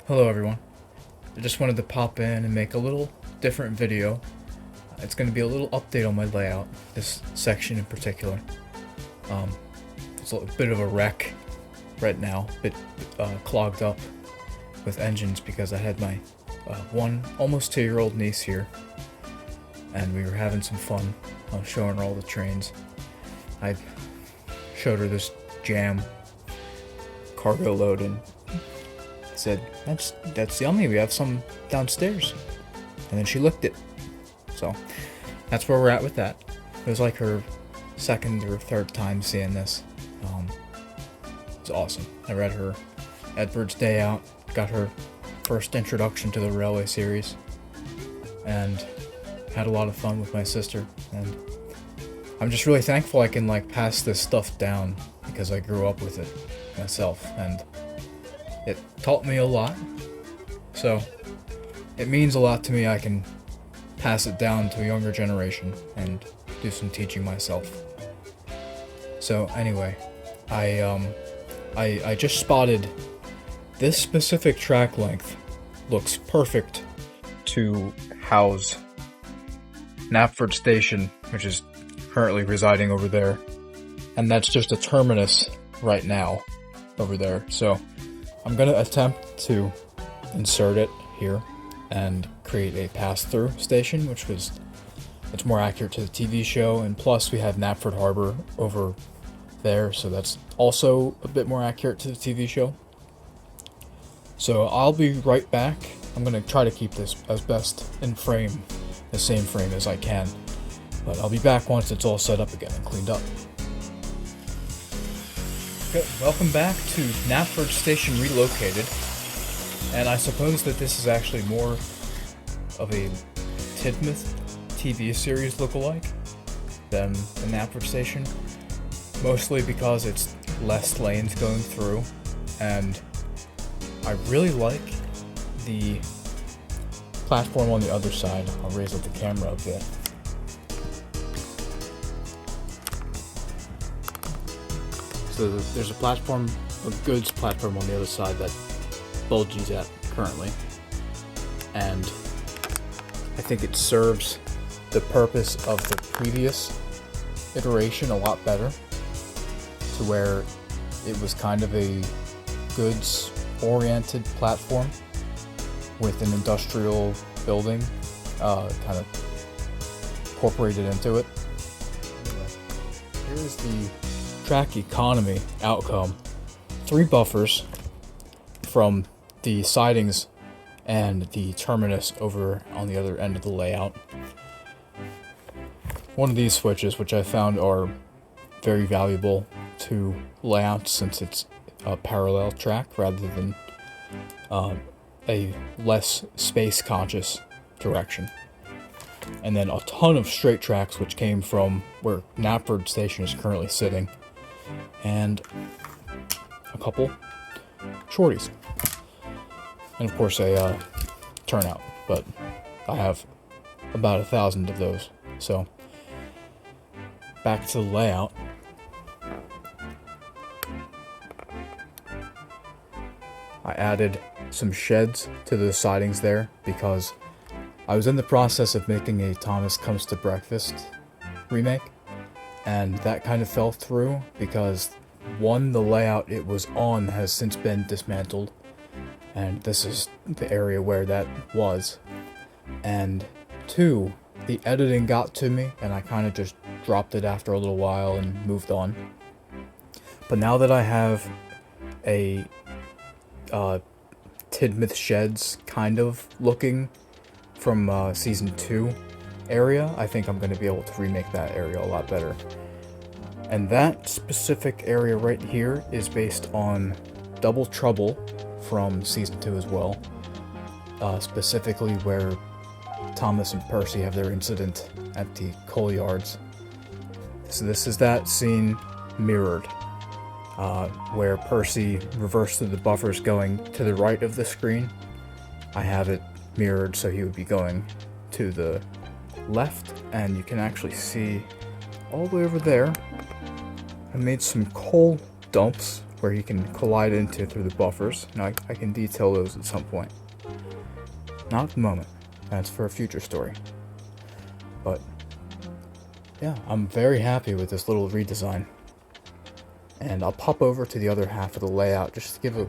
Hello everyone. I just wanted to pop in and make a little different video. It's going to be a little update on my layout, this section in particular. It's a bit of a wreck right now, a bit clogged up with engines because I had my one almost 2-year-old niece here, and we were having some fun showing her all the trains. I showed her this jam cargo load and said, that's yummy, we have some downstairs. And then she licked it. So that's where we're at with that. It was like her second or third time seeing this. It's awesome. I read her Edward's Day Out, got her first introduction to the Railway series, and had a lot of fun with my sister. And I'm just really thankful I can pass this stuff down because I grew up with it myself, and it taught me a lot. So it means a lot to me I can pass it down to a younger generation and do some teaching myself. So anyway, I just spotted this specific track length looks perfect to house Knapford Station, which is currently residing over there, and that's just a terminus right now over there. So I'm gonna attempt to insert it here and create a pass-through station, it's more accurate to the TV show, and plus we have Knapford Harbor over there, so that's also a bit more accurate to the TV show. So I'll be right back. I'm gonna try to keep this as best in frame, the same frame as I can, but I'll be back once it's all set up again and cleaned up. Okay, welcome back to Knapford Station Relocated, and I suppose that this is actually more of a Tidmouth TV series lookalike than the Knapford Station, mostly because it's less lanes going through, and I really like the platform on the other side. I'll raise up the camera a bit. So there's a platform, a goods platform on the other side that Bulgy's at currently, and I think it serves the purpose of the previous iteration a lot better, to where it was kind of a goods oriented platform with an industrial building kind of incorporated into it. Here is the track economy outcome. 3 buffers from the sidings and the terminus over on the other end of the layout. One of these switches, which I found are very valuable to layouts since it's a parallel track rather than a less space conscious direction. And then a ton of straight tracks, which came from where Knapford Station is currently sitting, and a couple shorties, and of course a turnout, but I have about 1,000 of those. So back to the layout. I added some sheds to the sidings there because I was in the process of making a Thomas Comes to Breakfast remake, and that kind of fell through because, one, the layout it was on has since been dismantled, and this is the area where that was, and 2, the editing got to me and I kind of just dropped it after a little while and moved on. But now that I have a Tidmouth Sheds kind of looking from season 2 area, I think I'm going to be able to remake that area a lot better. And that specific area right here is based on Double Trouble from season 2 as well, specifically where Thomas and Percy have their incident at the coal yards. So this is that scene mirrored, where Percy reversed through the buffers going to the right of the screen. I have it mirrored so he would be going to the left, and you can actually see all the way over there I made some coal dumps where he can collide into through the buffers, and I can detail those at some point. Not at the moment. That's for a future story. But yeah, I'm very happy with this little redesign. And I'll pop over to the other half of the layout just to give a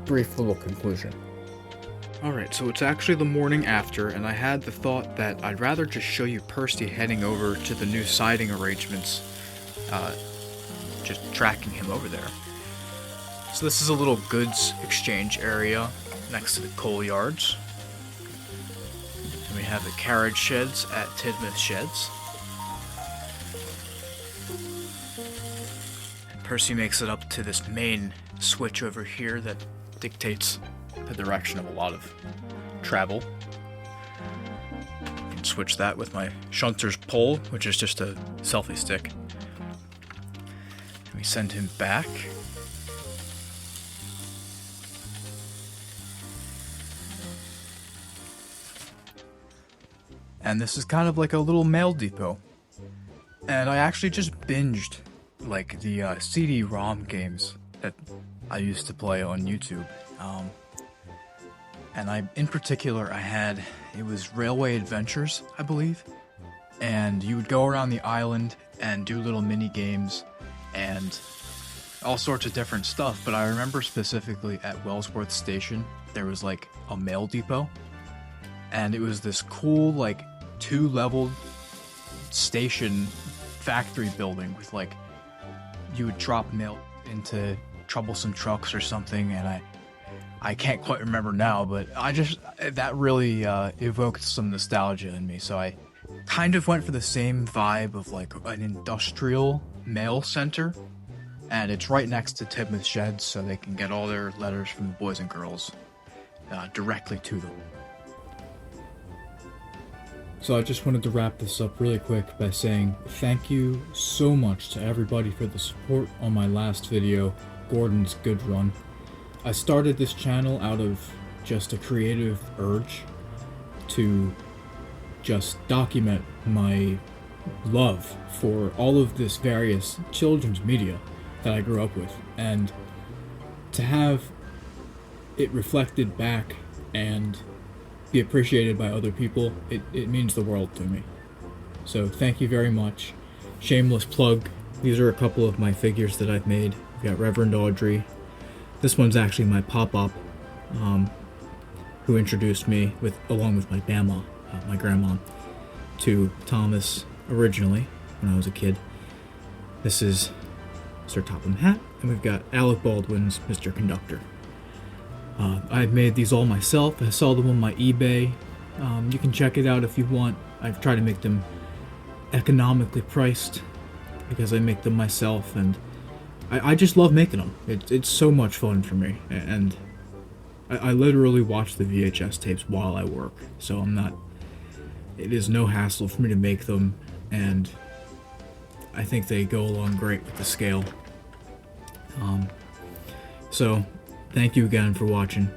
brief little conclusion. Alright, so it's actually the morning after, and I had the thought that I'd rather just show you Percy heading over to the new siding arrangements, just tracking him over there. So this is a little goods exchange area next to the coal yards. And we have the carriage sheds at Tidmouth Sheds. And Percy makes it up to this main switch over here that dictates the direction of a lot of travel. I can switch that with my shunter's pole, which is just a selfie stick. And we send him back. And this is kind of like a little mail depot. And I actually just binged like the CD-ROM games that I used to play on YouTube. And in particular, it was Railway Adventures, I believe. And you would go around the island and do little mini games and all sorts of different stuff. But I remember specifically at Wellsworth Station, there was like a mail depot. And it was this cool, like, 2-level station factory building with, like, you would drop mail into troublesome trucks or something, and I can't quite remember now, but that really evoked some nostalgia in me, so I kind of went for the same vibe of, like, an industrial mail center, and it's right next to Tidmouth Sheds, so they can get all their letters from the boys and girls directly to them. So I just wanted to wrap this up really quick by saying thank you so much to everybody for the support on my last video, Gordon's Good Run. I started this channel out of just a creative urge to just document my love for all of this various children's media that I grew up with, and to have it reflected back and be appreciated by other people, it means the world to me. So thank you very much. Shameless plug, these are a couple of my figures that I've made. We've got Reverend Audrey. This one's actually my pop-up, who introduced me, along with my grandma, to Thomas originally, when I was a kid. This is Sir Topham Hatt, and we've got Alec Baldwin's Mr. Conductor. I've made these all myself. I sell them on my eBay. You can check it out if you want. I've tried to make them economically priced because I make them myself, and I just love making them. It's so much fun for me, and I literally watch the VHS tapes while I work, so it is no hassle for me to make them, and I think they go along great with the scale. So thank you again for watching,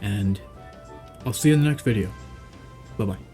and I'll see you in the next video. Bye-bye.